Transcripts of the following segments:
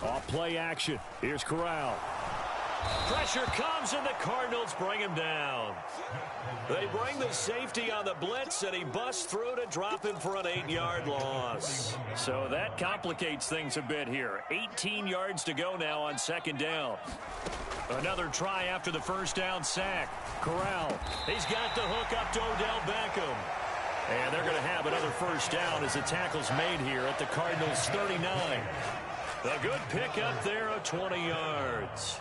Off play action. Here's Corral. Pressure comes, and the Cardinals bring him down. They bring the safety on the blitz, and he busts through to drop him for an 8-yard loss. So that complicates things a bit here. 18 yards to go now on second down. Another try after the first down sack. Corral, he's got the hook up to Odell Beckham. And they're going to have another first down as the tackle's made here at the Cardinals' 39. A good pickup there of 20 yards.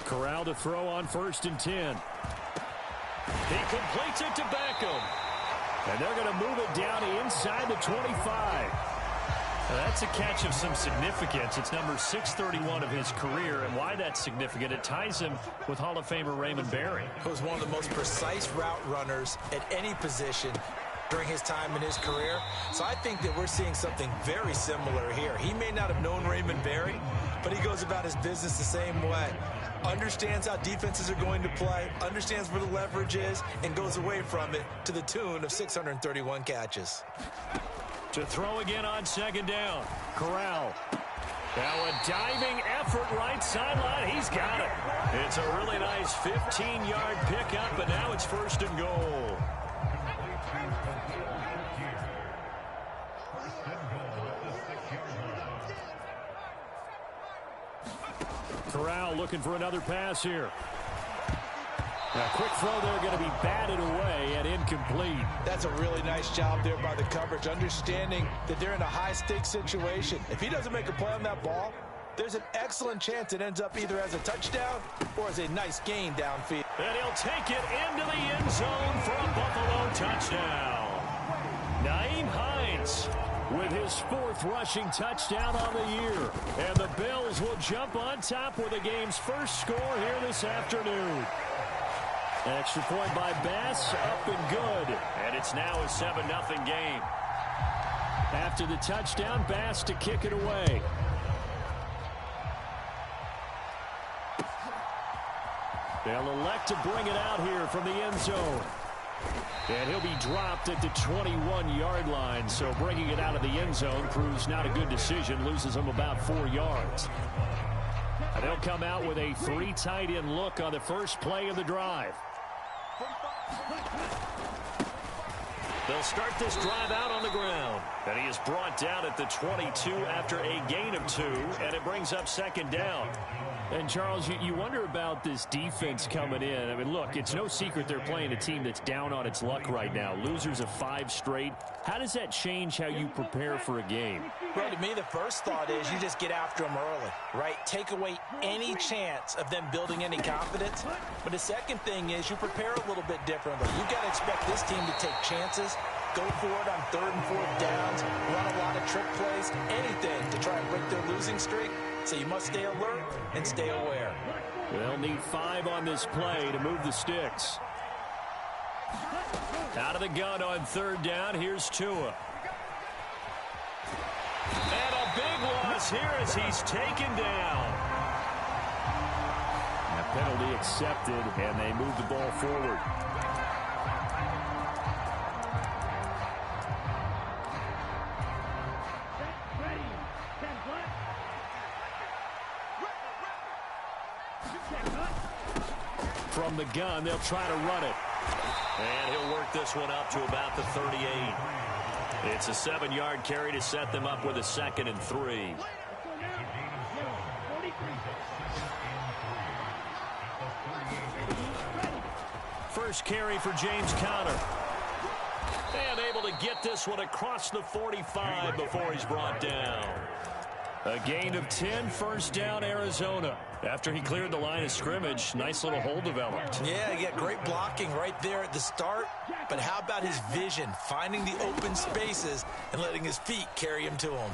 Corral to throw on 1st and 10. He completes it to Beckham. And they're going to move it down inside the 25. Now that's a catch of some significance. It's number 631 of his career, and why that's significant, it ties him with Hall of Famer Raymond Berry. He was one of the most precise route runners at any position during his time in his career. So I think that we're seeing something very similar here. He may not have known Raymond Berry, but he goes about his business the same way. Understands how defenses are going to play, understands where the leverage is, and goes away from it to the tune of 631 catches. To throw again on second down. Corral. Now a diving effort right sideline. He's got it. It's a really nice 15-yard pickup, and now it's 1st and goal. Corral looking for another pass here. A quick throw there, going to be batted away and incomplete. That's a really nice job there by the coverage, understanding that they're in a high-stakes situation. If he doesn't make a play on that ball, there's an excellent chance it ends up either as a touchdown or as a nice gain downfield. And he'll take it into the end zone for a Buffalo touchdown. Nyheim Hines with his 4th rushing touchdown on the year. And the Bills will jump on top with the game's first score here this afternoon. An extra point by Bass, up and good. And it's now a 7-0 game. After the touchdown, Bass to kick it away. They'll elect to bring it out here from the end zone. And he'll be dropped at the 21-yard line. So bringing it out of the end zone proves not a good decision. Loses him about 4 yards. And they'll come out with a 3 tight end look on the first play of the drive. They'll start this drive out on the ground. And he is brought down at the 22 after a gain of 2. And it brings up second down. And, Charles, you wonder about this defense coming in. I mean, look, it's no secret they're playing a team that's down on its luck right now. Losers of 5 straight. How does that change how you prepare for a game? Well, to me, the first thought is you just get after them early, right? Take away any chance of them building any confidence. But the second thing is you prepare a little bit differently. You've got to expect this team to take chances, go for it on 3rd and 4th downs, run a lot of trick plays, anything to try and break their losing streak. So you must stay alert and stay aware. They'll need 5 on this play to move the sticks. Out of the gun on 3rd down, here's Tua. And a big loss here as he's taken down. A penalty accepted, and they move the ball forward. From the gun, they'll try to run it. And he'll work this one up to about the 38. It's a 7-yard carry to set them up with a 2nd and 3. First carry for James Conner. And able to get this one across the 45 before he's brought down. A gain of 10, 1st down, Arizona. After he cleared the line of scrimmage, nice little hole developed. Yeah, he got great blocking right there at the start. But how about his vision, finding the open spaces and letting his feet carry him to him?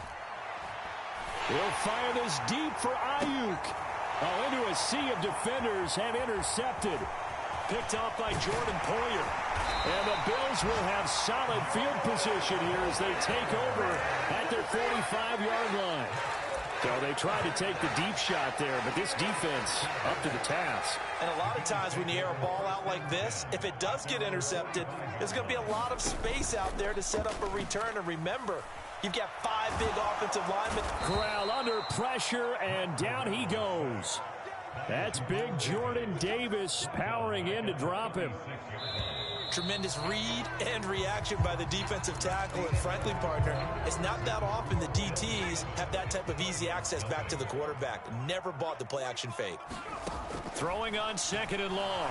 He'll fire this deep for Ayuk. Oh, into a sea of defenders and intercepted. Picked off by Jordan Poyer. And the Bills will have solid field position here as they take over at their 45-yard line. So they tried to take the deep shot there, but this defense up to the task. And a lot of times when you air a ball out like this, if it does get intercepted, there's going to be a lot of space out there to set up a return. And remember, you've got 5 big offensive linemen. Corral under pressure, and down he goes. That's big Jordan Davis powering in to drop him. Tremendous read and reaction by the defensive tackle. And frankly, partner, it's not that often the DTs have that type of easy access back to the quarterback. Never bought the play-action fake. Throwing on 2nd and long.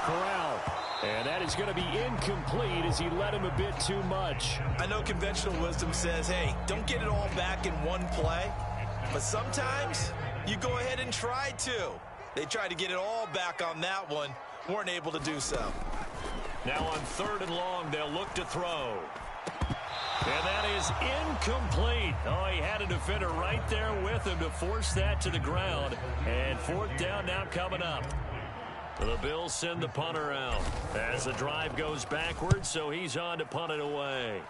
Corral. And that is going to be incomplete as he led him a bit too much. I know conventional wisdom says, hey, don't get it all back in one play. But sometimes you go ahead and try to. They tried to get it all back on that one. Weren't able to do so. Now on 3rd and long, they'll look to throw. And that is incomplete. Oh, he had a defender right there with him to force that to the ground. And 4th down now coming up. The Bills send the punter out as the drive goes backwards, so he's on to punt it away.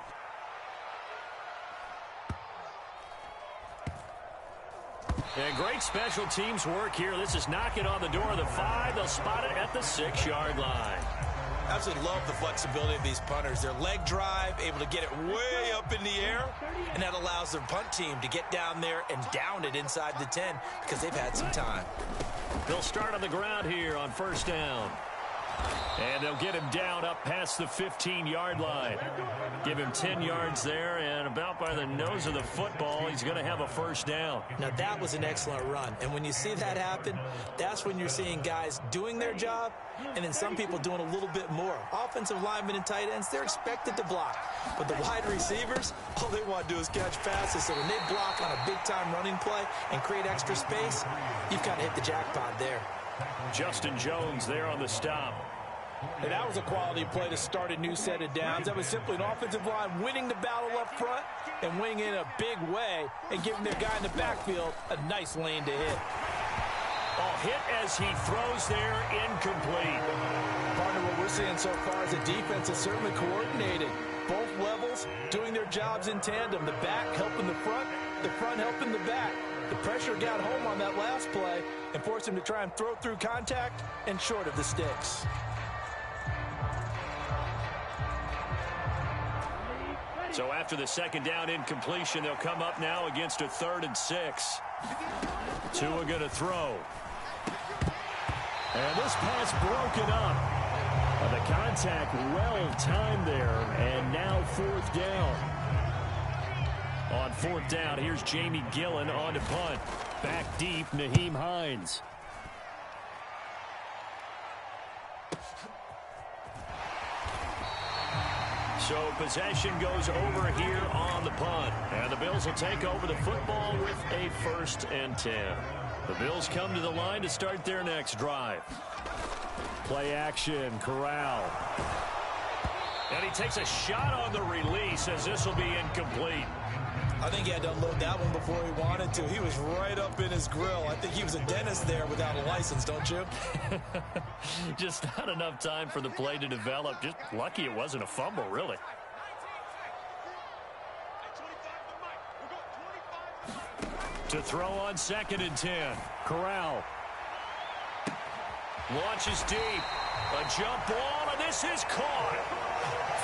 And great special teams work here. This is knocking on the door of the 5. They'll spot it at the 6-yard line. Absolutely love the flexibility of these punters. Their leg drive, able to get it way up in the air, and that allows their punt team to get down there and down it inside the 10 because they've had some time. They'll start on the ground here on 1st down. And they'll get him down up past the 15-yard line. Give him 10 yards there, and about by the nose of the football, he's going to have a 1st down. Now, that was an excellent run. And when you see that happen, that's when you're seeing guys doing their job, and then some people doing a little bit more. Offensive linemen and tight ends, they're expected to block. But the wide receivers, all they want to do is catch passes. So when they block on a big-time running play and create extra space, you've kind of hit the jackpot there. Justin Jones there on the stop. And that was a quality play to start a new set of downs. That was simply an offensive line winning the battle up front and winning in a big way and giving their guy in the backfield a nice lane to hit. Oh, hit as he throws there, incomplete. Partner, what we're seeing so far is the defense is certainly coordinated. Both levels doing their jobs in tandem. The back helping the front helping the back. The pressure got home on that last play and forced him to try and throw through contact and short of the sticks. So after the 2nd down incompletion, they'll come up now against a 3rd and 6. Tua going to throw. And this pass broken up. The contact well timed there, and now 4th down. On 4th down, here's Jamie Gillen on to punt. Back deep, Nyheim Hines. So possession goes over here on the punt. And the Bills will take over the football with a 1st and 10. The Bills come to the line to start their next drive. Play action, Corral. And he takes a shot on the release as this will be incomplete. I think he had to unload that one before he wanted to. He was right up in his grill. I think he was a dentist there without a license, don't you? Just not enough time for the play to develop. Just lucky it wasn't a fumble, really. To throw on 2nd and 10. Corral. Launches deep. A jump ball, and this is caught.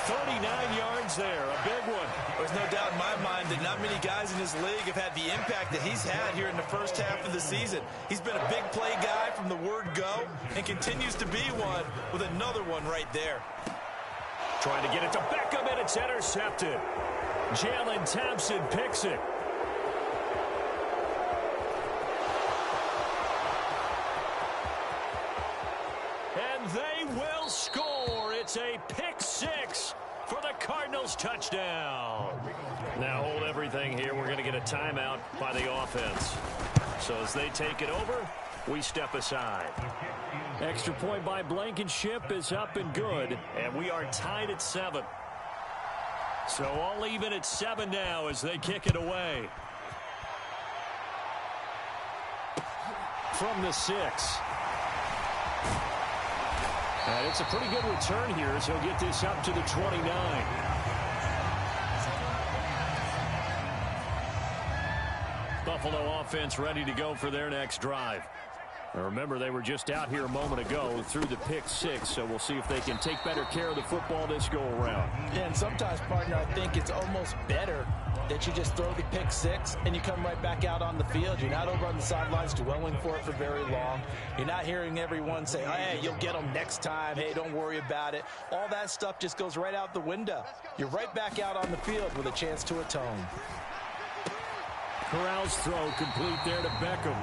39 yards there, a big one. There's no doubt in my mind that not many guys in this league have had the impact that he's had here in the 1st half of the season. He's been a big play guy from the word go and continues to be one with another one right there. Trying to get it to Beckham, and it's intercepted. Jalen Thompson picks it. And they will score. It's a pick 6 for the Cardinals touchdown. Now hold everything here. We're going to get a timeout by the offense. So as they take it over, we step aside. Extra point by Blankenship is up and good. And we are tied at 7. So all even at 7 now as they kick it away. From the 6. And it's a pretty good return here as he'll get this up to the 29. The Buffalo offense ready to go for their next drive. Now remember, they were just out here a moment ago through the pick six, so we'll see if they can take better care of the football this go-around. Yeah, and sometimes, partner, I think it's almost better that you just throw the pick six and you come right back out on the field. You're not over on the sidelines dwelling for it for very long. You're not hearing everyone say, hey, you'll get them next time. Hey, don't worry about it. All that stuff just goes right out the window. You're right back out on the field with a chance to atone. Corral's throw complete there to Beckham.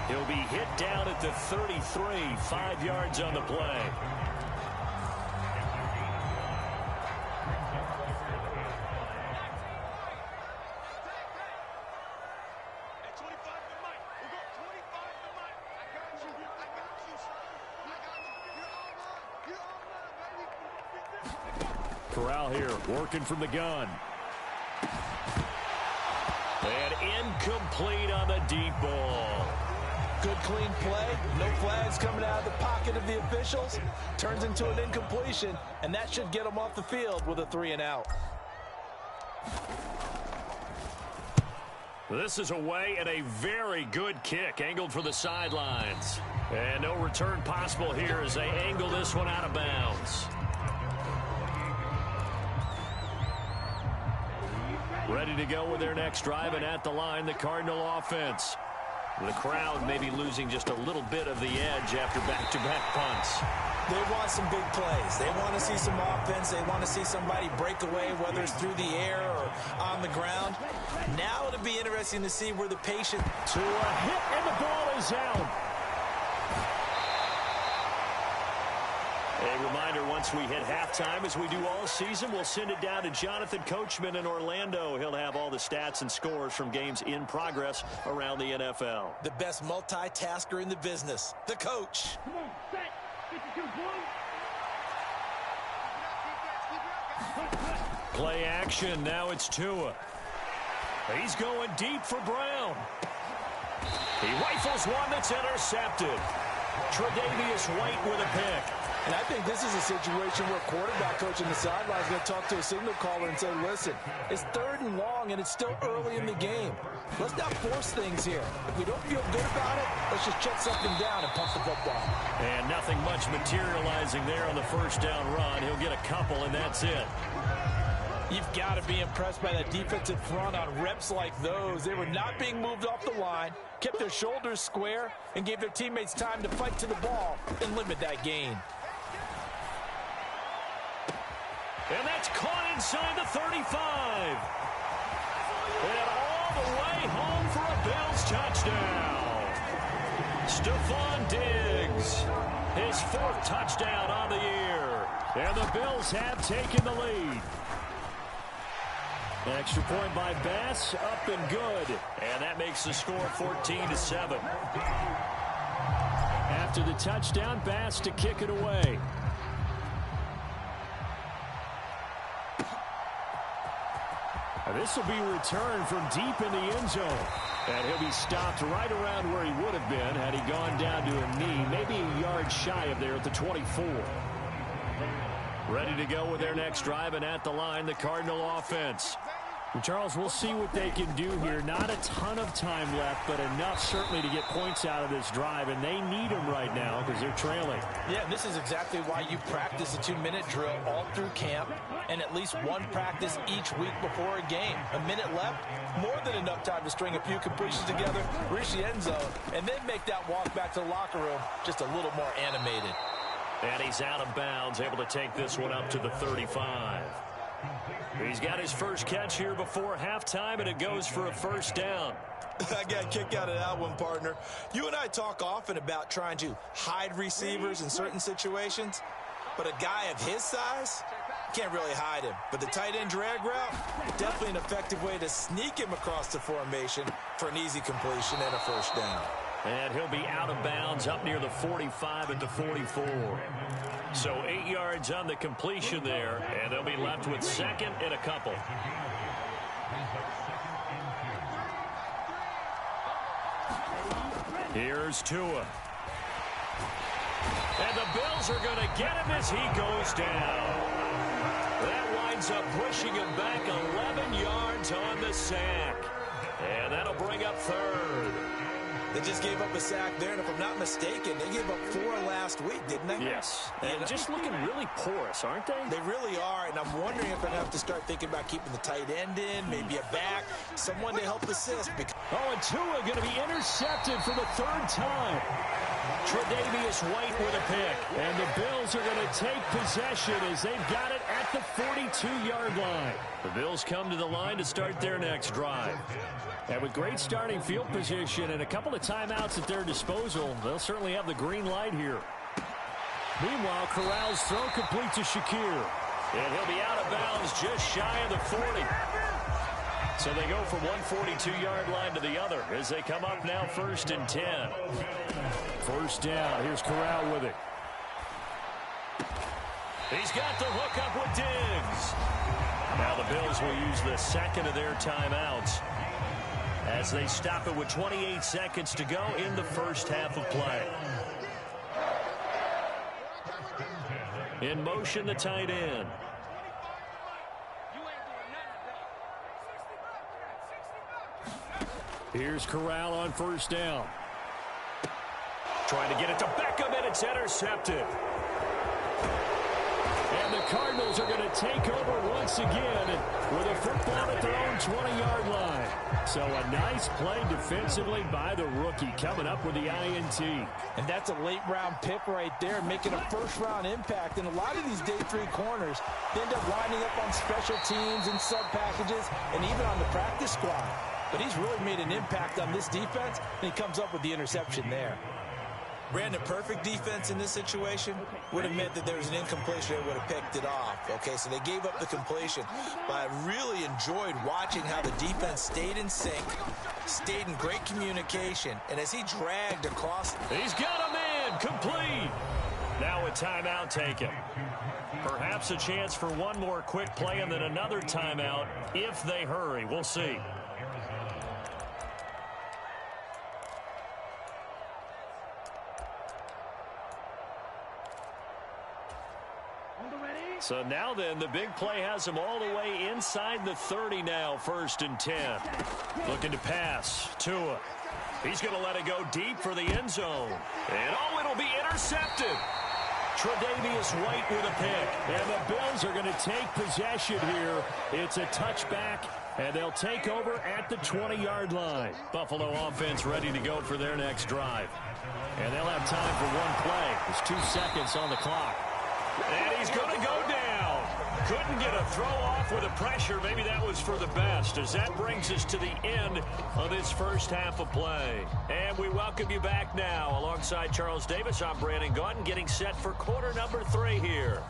He'll be hit down at the 33, 5 yards on the play. Corral here, working from the gun. And incomplete on the deep ball. Good clean play, no flags coming out of the pocket of the officials. Turns into an incompletion, and that should get them off the field with a 3-and-out. This is away and a very good kick, angled for the sidelines. And no return possible here as they angle this one out of bounds. Ready to go with their next drive, and at the line, the Cardinal offense. The crowd maybe losing just a little bit of the edge after back-to-back punts. They want some big plays. They want to see some offense. They want to see somebody break away, whether it's through the air or on the ground. Now it'll be interesting to see where the patient... To a hit, and the ball is out. A reminder, once we hit halftime, as we do all season, we'll send it down to Jonathan Coachman in Orlando. He'll have all the stats and scores from games in progress around the NFL. The best multitasker in the business, the coach. Come on, set. 52 Play action. Now it's Tua. He's going deep for Brown. He rifles one that's intercepted. Tre'Davious White with a pick. And I think this is a situation where quarterback coach on the sideline is going to talk to a signal caller and say, listen, it's 3rd and long and it's still early in the game. Let's not force things here. If we don't feel good about it, let's just check something down and pump the football. And nothing much materializing there on the first down run. He'll get a couple, and that's it. You've got to be impressed by that defensive front on reps like those. They were not being moved off the line, kept their shoulders square, and gave their teammates time to fight to the ball and limit that gain. And that's caught inside the 35. And all the way home for a Bills touchdown. Stephon Diggs, his 4th touchdown on the year. And the Bills have taken the lead. Extra point by Bass, up and good. And that makes the score 14-7. After the touchdown, Bass to kick it away. This will be returned from deep in the end zone. And he'll be stopped right around where he would have been had he gone down to a knee, maybe a yard shy of there at the 24. Ready to go with their next drive, and at the line, the Cardinal offense. Charles, we'll see what they can do here. Not a ton of time left, but enough certainly to get points out of this drive, and they need them right now because they're trailing. Yeah, this is exactly why you practice a 2-minute drill all through camp and at least one practice each week before a game. A minute left, more than enough time to string a few completions together, reach the end zone, and then make that walk back to the locker room just a little more animated. And he's out of bounds, able to take this one up to the 35. He's got his first catch here before halftime, and it goes for a first down. I got a kick out of that one, partner. You and I talk often about trying to hide receivers in certain situations, but a guy of his size can't really hide him. But the tight end drag route, definitely an effective way to sneak him across the formation for an easy completion and a first down. And he'll be out of bounds up near the 45 at the 44. So 8 yards on the completion there, and they'll be left with 2nd and a couple. Here's Tua. And the Bills are going to get him as he goes down. That winds up pushing him back 11 yards on the sack. And that'll bring up third. They just gave up a sack there, and if I'm not mistaken, they gave up 4 last week, didn't they? Yes, and just looking really porous, aren't they? They really are, and I'm wondering if they're going to have to start thinking about keeping the tight end in, maybe a back, someone to help assist. Oh, and Tua going to be intercepted for the 3rd time. Tre'Davious White with a pick, and the Bills are going to take possession as they've got it at the 42-yard line. The Bills come to the line to start their next drive. And with great starting field position and a couple of timeouts at their disposal, they'll certainly have the green light here. Meanwhile, Corral's throw complete to Shakir. And he'll be out of bounds just shy of the 40. So they go from one 42-yard line to the other as they come up now 1st and 10. 1st down. Here's Corral with it. He's got the hook up with Diggs. Now the Bills will use the 2nd of their timeouts as they stop it with 28 seconds to go in the 1st half of play. In motion, the tight end. Here's Corral on 1st down. Trying to get it to Beckham, and it's intercepted. And the Cardinals are going to take over once again with a football at their own 20-yard line. So a nice play defensively by the rookie, coming up with the INT. And that's a late-round pick right there, making a first-round impact. And a lot of these day 3 corners end up winding up on special teams and sub-packages and even on the practice squad. But he's really made an impact on this defense, and he comes up with the interception there. Brandon, perfect defense in this situation would have meant that there was an incompletion. They would have picked it off. Okay, so they gave up the completion. But I really enjoyed watching how the defense stayed in sync, stayed in great communication, and as he dragged across. He's got a man complete. Now a timeout taken. Perhaps a chance for one more quick play and then another timeout if they hurry. We'll see. So now then, the big play has him all the way inside the 30 now, 1st and 10. Looking to pass. Tua. He's going to let it go deep for the end zone. And oh, it'll be intercepted. Tre'Davious White with a pick. And the Bills are going to take possession here. It's a touchback, and they'll take over at the 20-yard line. Buffalo offense ready to go for their next drive. And they'll have time for one play. There's 2 seconds on the clock. And he's going to go down. Couldn't get a throw off with the pressure. Maybe that was for the best, as that brings us to the end of this 1st half of play. And we welcome you back now. Alongside Charles Davis, I'm Brandon Gaudin, getting set for quarter number 3 here.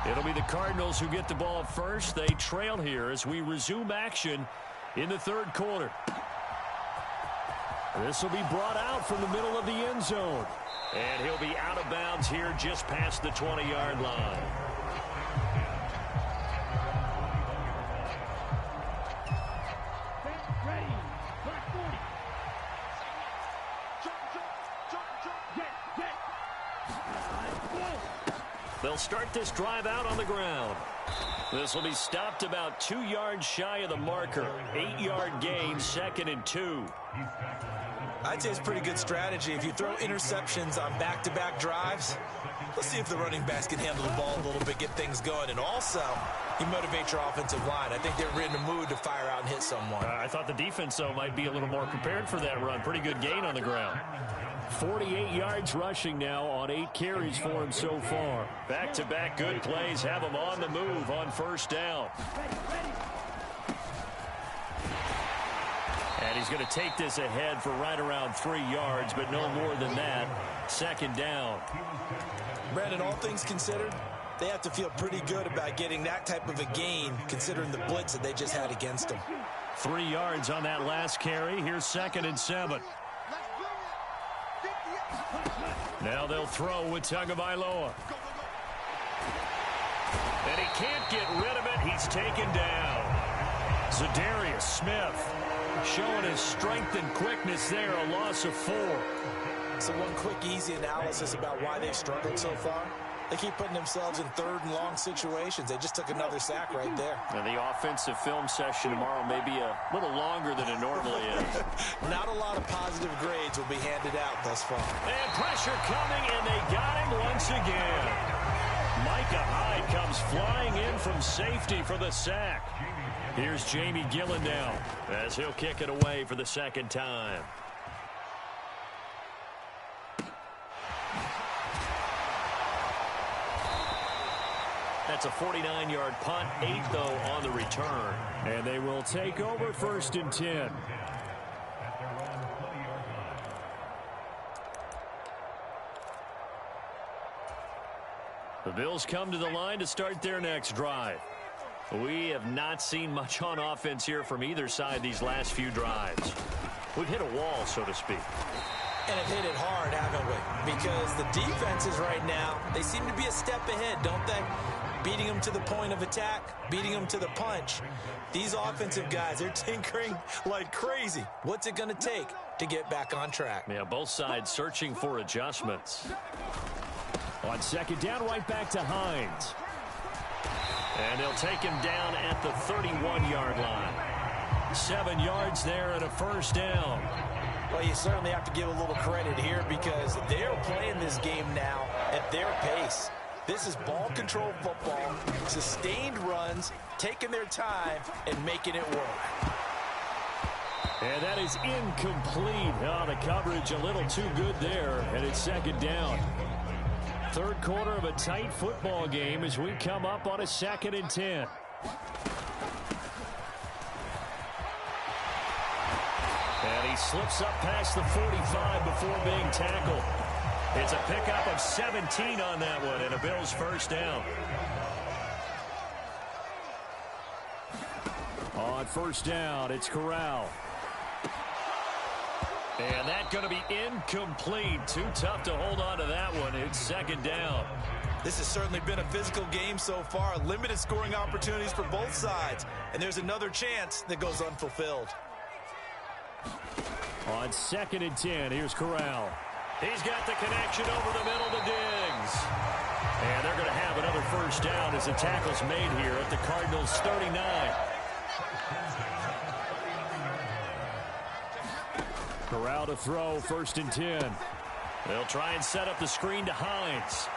It'll be the Cardinals who get the ball first. They trail here as we resume action in the 3rd quarter. This will be brought out from the middle of the end zone. And he'll be out of bounds here just past the 20-yard line. They'll start this drive out on the ground. This will be stopped about 2 yards shy of the marker. 8-yard gain, 2nd and 2. I'd say it's pretty good strategy. If you throw interceptions on back-to-back drives, let's see if the running backs can handle the ball a little bit, get things going. And also, you motivate your offensive line. I think they're in the mood to fire out and hit someone. I thought the defense, though, might be a little more prepared for that run. Pretty good gain on the ground. 48 yards rushing now on 8 carries for him so far. Back-to-back good plays have him on the move on 1st down. And he's going to take this ahead for right around 3 yards, but no more than that. 2nd down. Brandon, all things considered, they have to feel pretty good about getting that type of a gain, considering the blitz that they just had against them. 3 yards on that last carry. Here's 2nd and 7. Now they'll throw with Tagovailoa. And he can't get rid of it. He's taken down. Za'Darius Smith showing his strength and quickness there, a loss of 4. So one quick, easy analysis about why they've struggled so far. They keep putting themselves in third and long situations. They just took another sack right there. Now, the offensive film session tomorrow may be a little longer than it normally is. Not a lot of positive grades will be handed out thus far. And pressure coming, and they got him once again. Micah Hyde comes flying in from safety for the sack. Here's Jamie Gillen now as he'll kick it away for the second time. That's a 49-yard punt, 8 though on the return. And they will take over 1st and 10. The Bills come to the line to start their next drive. We have not seen much on offense here from either side these last few drives. We've hit a wall, so to speak. And have hit it hard, haven't we? Because the defenses right now, they seem to be a step ahead, don't they? Beating them to the point of attack, beating them to the punch. These offensive guys, they're tinkering like crazy. What's it going to take to get back on track? Yeah, both sides searching for adjustments. On second down, right back to Hines. And they'll take him down at the 31-yard line. 7 yards there and a first down. Well, you certainly have to give a little credit here because they're playing this game now at their pace. This is ball control football, sustained runs, taking their time, and making it work. And that is incomplete. Oh, the coverage a little too good there, and it's second down. Third quarter of a tight football game as we come up on a 2nd and 10. And he slips up past the 45 before being tackled. It's a pickup of 17 on that one and a Bills first down. On first down, it's Corral. And that's going to be incomplete. Too tough to hold on to that one. It's second down. This has certainly been a physical game so far. Limited scoring opportunities for both sides. And there's another chance that goes unfulfilled. On 2nd and 10, here's Corral. He's got the connection over the middle to Diggs. And they're going to have another first down as the tackle's made here at the Cardinals' 39. Corral to throw, 1st and 10. They'll try and set up the screen to Hines.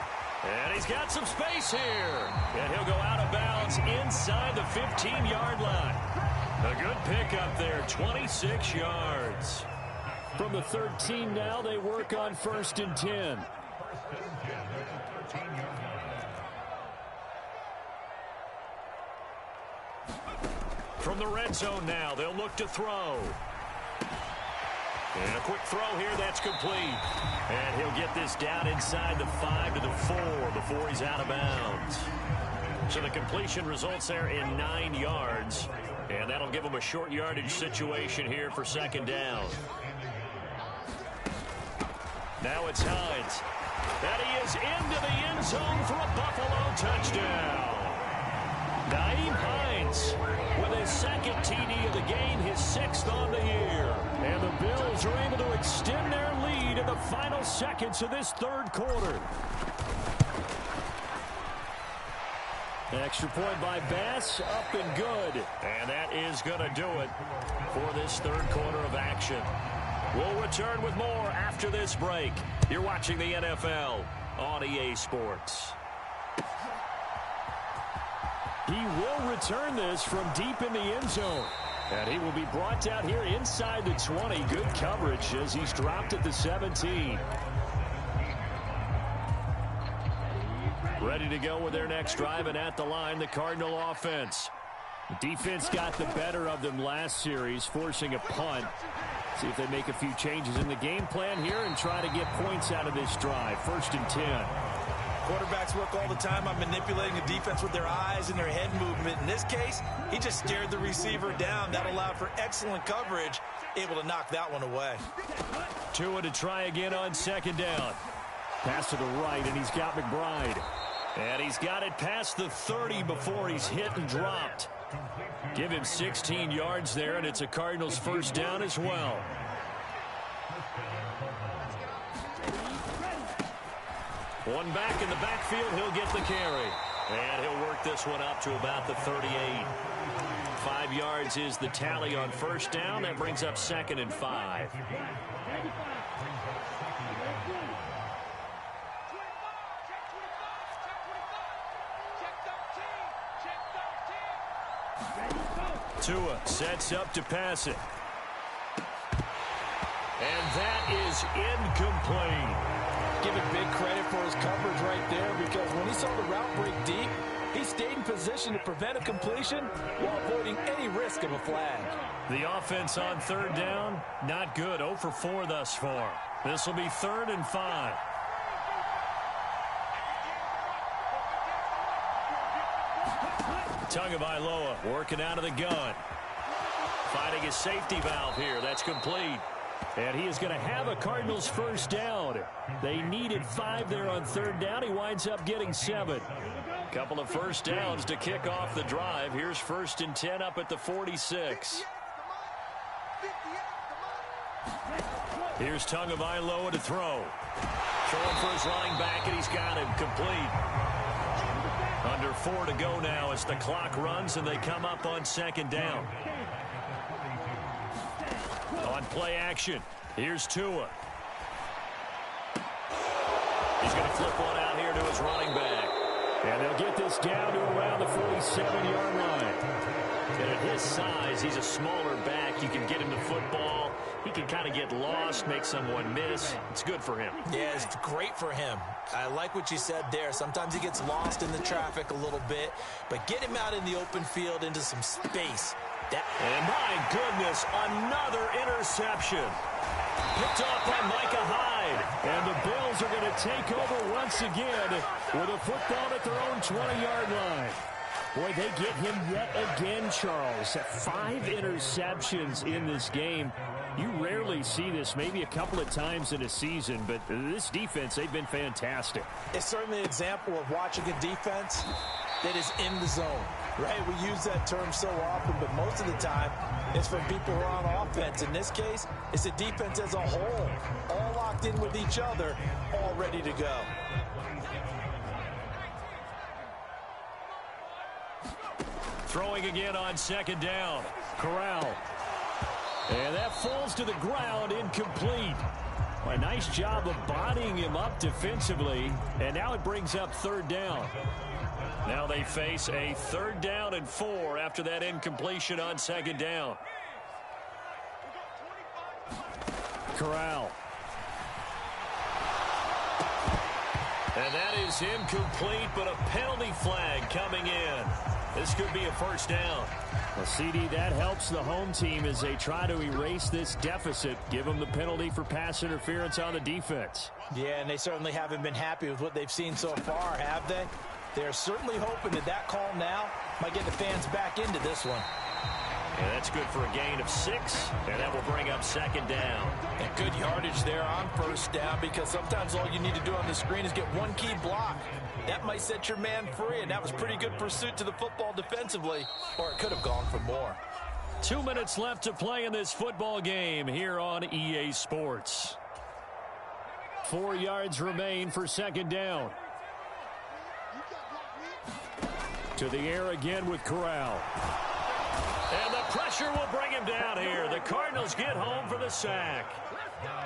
And he's got some space here. And he'll go out of bounds inside the 15-yard line. A good pickup there, 26 yards. From the 13 now, they work on 1st and 10. From the red zone now, they'll look to throw. And a quick throw here, that's complete. And he'll get this down inside the 5 to the 4 before he's out of bounds. So the completion results there in 9 yards. And that'll give him a short yardage situation here for second down. Now it's Hines. And he is into the end zone for a Buffalo touchdown. Nyheim Hines with his second TD of the game, his 6th on the year. And the Bills are able to extend their lead in the final seconds of this third quarter. Extra point by Bass, up and good. And that is going to do it for this third quarter of action. We'll return with more after this break. You're watching the NFL on EA Sports. He will return this from deep in the end zone. And he will be brought down here inside the 20. Good coverage as he's dropped at the 17. Ready to go with their next drive, and at the line, the Cardinal offense. The defense got the better of them last series, forcing a punt. See if they make a few changes in the game plan here and try to get points out of this drive. 1st and 10. Quarterbacks work all the time on manipulating the defense with their eyes and their head movement. In this case, he just stared the receiver down. That allowed for excellent coverage, able to knock that one away. Tua to try again on second down. Pass to the right, and he's got McBride. And he's got it past the 30 before he's hit and dropped. Give him 16 yards there, and it's a Cardinals first down as well. One back in the backfield. He'll get the carry. And he'll work this one up to about the 38. 5 yards is the tally on first down. That brings up 2nd and 5. Tua sets up to pass it. And that is incomplete. Give it big credit for his coverage right there, because when he saw the route break deep, he stayed in position to prevent a completion while avoiding any risk of a flag. The offense on 3rd down, not good. 0 for 4 thus far. This will be 3rd and 5. Tagovailoa working out of the gun. Finding his safety valve here. That's complete. And he is going to have a Cardinals first down. They needed 5 there on 3rd down. He winds up getting 7. Couple of first downs to kick off the drive. Here's 1st and 10 up at the 46. Here's Tagovailoa to throw. Throwing for his running back, and he's got him complete. Under 4 to go now as the clock runs, and they come up on 2nd down. On play action, here's Tua. He's going to flip one out here to his running back. And they'll get this down to around the 47-yard line. And at his size, he's a smaller back. You can get him the football. He can kind of get lost, make someone miss. It's good for him. Yeah, it's great for him. I like what you said there. Sometimes he gets lost in the traffic a little bit, but get him out in the open field into some space. And my goodness, another interception. Picked off by Micah Hyde. And the Bills are going to take over once again with a football at their own 20-yard line. Boy, they get him yet again, Charles. 5 interceptions in this game. You rarely see this, maybe a couple of times in a season, but this defense, they've been fantastic. It's certainly an example of watching a defense that is in the zone, right? We use that term so often, but most of the time, it's from people who are on offense. In this case, it's a defense as a whole, all locked in with each other, all ready to go. Throwing again on 2nd down. Corral. And that falls to the ground, incomplete. A nice job of bodying him up defensively, and now it brings up 3rd down. Now they face a 3rd down and 4 after that incompletion on 2nd down. Corral. And that is incomplete, but a penalty flag coming in. This could be a first down. Well, CD, that helps the home team as they try to erase this deficit. Give them the penalty for pass interference on the defense. Yeah, and they certainly haven't been happy with what they've seen so far, have they? They're certainly hoping that that call now might get the fans back into this one. And that's good for a gain of 6, and that will bring up 2nd down. And good yardage there on 1st down, because sometimes all you need to do on the screen is get one key block. That might set your man free, and that was pretty good pursuit to the football defensively, or it could have gone for more. 2 minutes left to play in this football game here on EA Sports. 4 yards remain for 2nd down. To the air again with Corral. And the pressure will bring him down here. The Cardinals get home for the sack.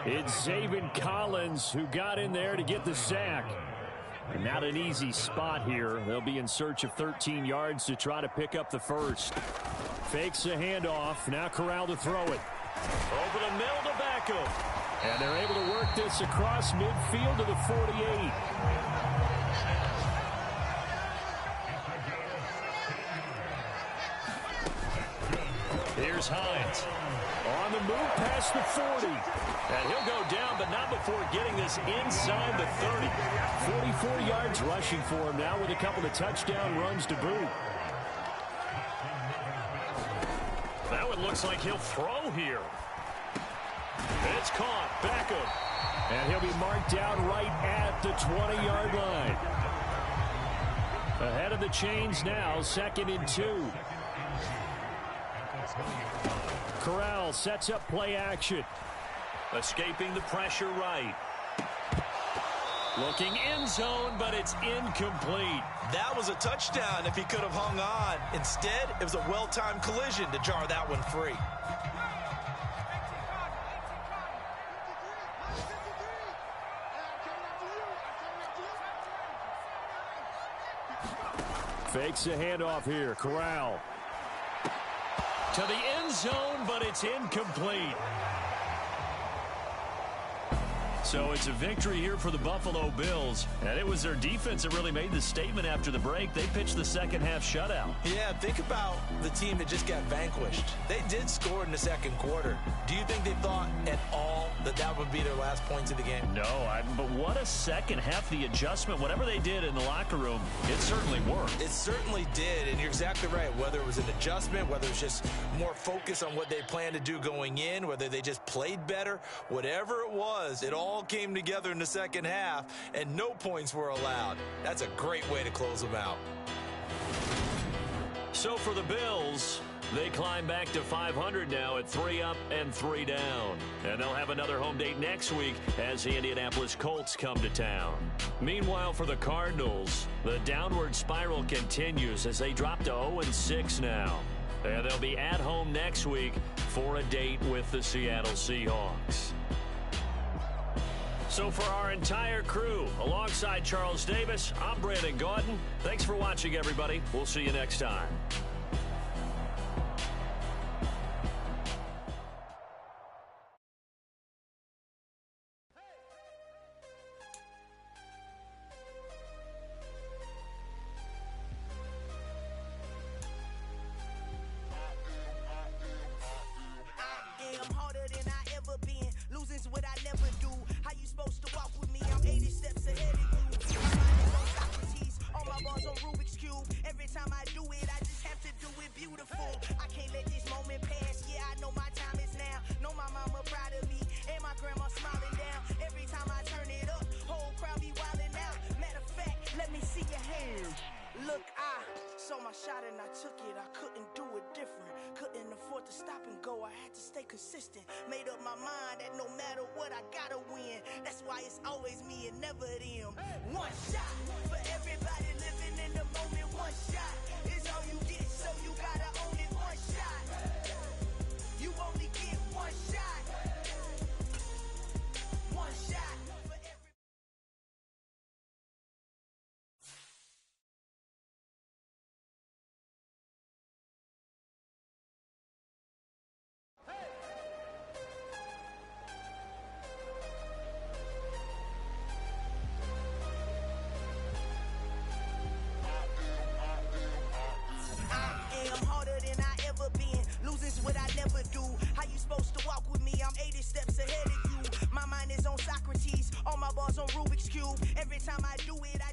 It's Zaven Collins who got in there to get the sack. And not an easy spot here. They'll be in search of 13 yards to try to pick up the first. Fakes a handoff. Now Corral to throw it. Over the middle to Beckham. And they're able to work this across midfield to the 48. Here's Hines. On the move past the 40. And he'll go down, but not before getting this inside the 30. 44 yards rushing for him now with a couple of touchdown runs to boot. Now it looks like he'll throw here. It's caught. Beckham. And he'll be marked down right at the 20-yard line. Ahead of the chains now, 2nd and 2. Corral sets up play action. Escaping the pressure right. Looking end zone, but it's incomplete. That was a touchdown if he could have hung on. Instead, it was a well-timed collision to jar that one free. Fakes a handoff here. Corral. To the end zone, but it's incomplete. So it's a victory here for the Buffalo Bills. And it was their defense that really made the statement after the break. They pitched the second half shutout. Yeah, think about the team that just got vanquished. They did score in the second quarter. Do you think they thought at all that that would be their last points of the game? No, but what a second half. The adjustment, whatever they did in the locker room, it certainly worked. It certainly did, and you're exactly right. Whether it was an adjustment, whether it was just more focus on what they planned to do going in, whether they just played better, whatever it was, it all came together in the second half, and no points were allowed. That's a great way to close them out. So for the Bills, they climb back to 500 now at 3 up and 3 down. And they'll have another home date next week as the Indianapolis Colts come to town. Meanwhile, for the Cardinals, the downward spiral continues as they drop to 0-6 now. And they'll be at home next week for a date with the Seattle Seahawks. So for our entire crew, alongside Charles Davis, I'm Brandon Gaudin. Thanks for watching, everybody. We'll see you next time. Consistent, made up my mind that no matter what I gotta win. That's why it's always me and never them. One shot for everybody living in the moment. One shot is all you get, so you gotta own it. One shot, you only get one shot. One shot for everybody. What I never do. How you supposed to walk with me? I'm 80 steps ahead of you. My mind is on Socrates. All my balls on Rubik's Cube. Every time I do it, I